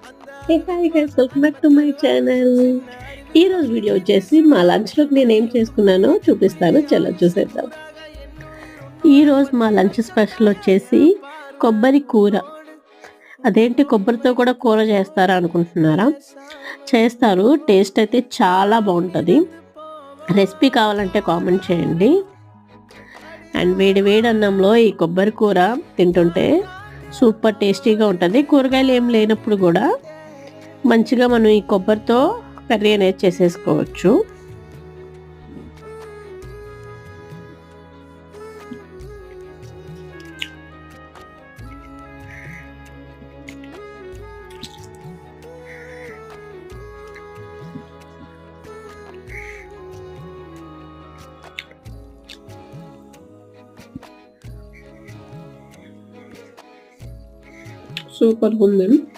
Hey hi guys, welcome back to my channel. ఈరోజు video వచ్చేసి మా లంచ్లోకి నేను ఏం చేసుకున్నానో చూపిస్తాను. చలో చూసేద్దాం. ఈరోజు మా లంచ్ స్పెషల్ వచ్చేసి కొబ్బరి కూర. అదేంటి కొబ్బరితో కూడా కూర చేస్తారా అనుకుంటున్నారా? చేస్తారు. టేస్ట్ అయితే చాలా బాగుంటుంది. రెసిపీ కావాలంటే కామెంట్ చేయండి. అండ్ వేడి వేడి అన్నంలో ఈ కొబ్బరి కూర తింటుంటే సూపర్ టేస్టీగా ఉంటుంది. కూరగాయలు ఏం లేనప్పుడు కూడా మంచిగా మనం ఈ కొబ్బరితో కర్రీ అనేది చేసేసుకోవచ్చు. సూపర్ ఉంది.